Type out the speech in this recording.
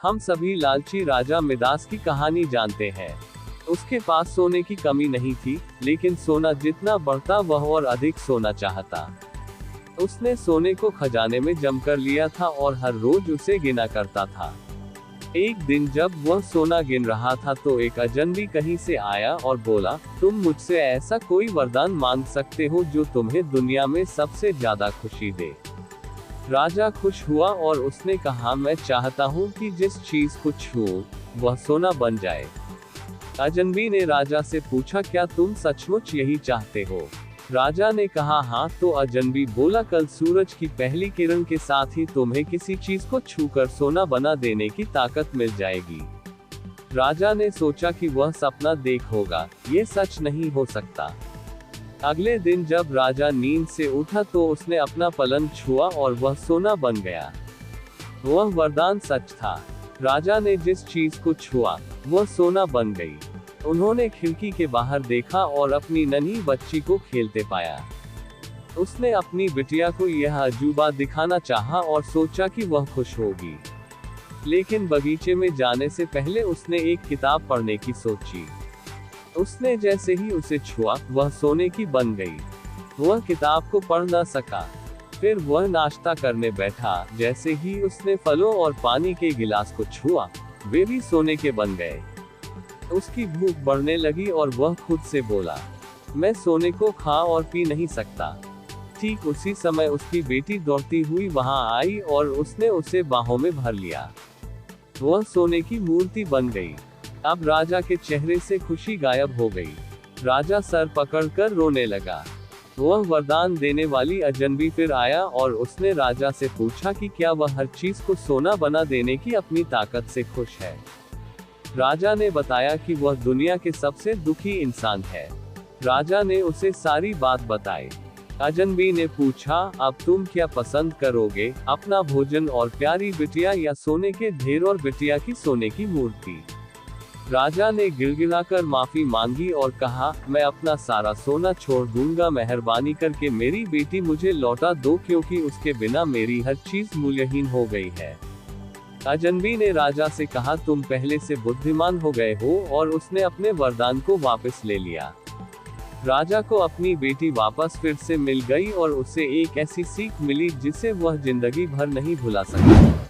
हम सभी लालची राजा मिदास की कहानी जानते हैं। उसके पास सोने की कमी नहीं थी, लेकिन सोना जितना बढ़ता वह और अधिक सोना चाहता। उसने सोने को खजाने में जम कर लिया था और हर रोज उसे गिना करता था। एक दिन जब वह सोना गिन रहा था तो एक अजनबी कहीं से आया और बोला, तुम मुझसे ऐसा कोई वरदान मांग सकते हो जो तुम्हें दुनिया में सबसे ज्यादा खुशी दे। राजा खुश हुआ और उसने कहा, मैं चाहता हूँ कि जिस चीज को छूऊं वह सोना बन जाए। अजनबी ने राजा से पूछा, क्या तुम सचमुच यही चाहते हो? राजा ने कहा, हाँ। तो अजनबी बोला, कल सूरज की पहली किरण के साथ ही तुम्हें किसी चीज को छूकर सोना बना देने की ताकत मिल जाएगी। राजा ने सोचा कि वह सपना देख होगा, ये सच नहीं हो सकता। अगले दिन जब राजा नींद से उठा तो उसने अपना पलंग छुआ और वह सोना बन गया। वह वरदान सच था। राजा ने जिस चीज को छुआ वह सोना बन गई। उन्होंने खिड़की के बाहर देखा और अपनी नन्ही बच्ची को खेलते पाया। उसने अपनी बिटिया को यह अजूबा दिखाना चाहा और सोचा कि वह खुश होगी। लेकिन बगीचे में जाने से पहले उसने एक किताब पढ़ने की सोची। उसने जैसे ही उसे छुआ वह सोने की बन गई। वह किताब को पढ़ न सका। फिर वह नाश्ता करने बैठा। जैसे ही उसने फलों और पानी के गिलास को छुआ वे भी सोने के बन गए। उसकी भूख बढ़ने लगी और वह खुद से बोला, मैं सोने को खा और पी नहीं सकता। ठीक उसी समय उसकी बेटी दौड़ती हुई वहां आई और उसने उसे बाहों में भर लिया। वह सोने की मूर्ति बन गई। अब राजा के चेहरे से खुशी गायब हो गई। राजा सर पकड़कर रोने लगा। वह वरदान देने वाली अजनबी फिर आया और उसने राजा से पूछा कि क्या वह हर चीज को सोना बना देने की अपनी ताकत से खुश है। राजा ने बताया कि वह दुनिया के सबसे दुखी इंसान है। राजा ने उसे सारी बात बताई। अजनबी ने पूछा, अब तुम क्या पसंद करोगे, अपना भोजन और प्यारी बिटिया या सोने के ढेर और बिटिया की सोने की मूर्ति? राजा ने गिड़गिड़ाकर माफी मांगी और कहा, मैं अपना सारा सोना छोड़ दूंगा, मेहरबानी करके मेरी बेटी मुझे लौटा दो क्योंकि उसके बिना मेरी हर चीज मूल्यहीन हो गई है। अजनबी ने राजा से कहा, तुम पहले से बुद्धिमान हो गए हो, और उसने अपने वरदान को वापस ले लिया। राजा को अपनी बेटी वापस फिर से मिल गई और उसे एक ऐसी सीख मिली जिसे वह जिंदगी भर नहीं भुला सका।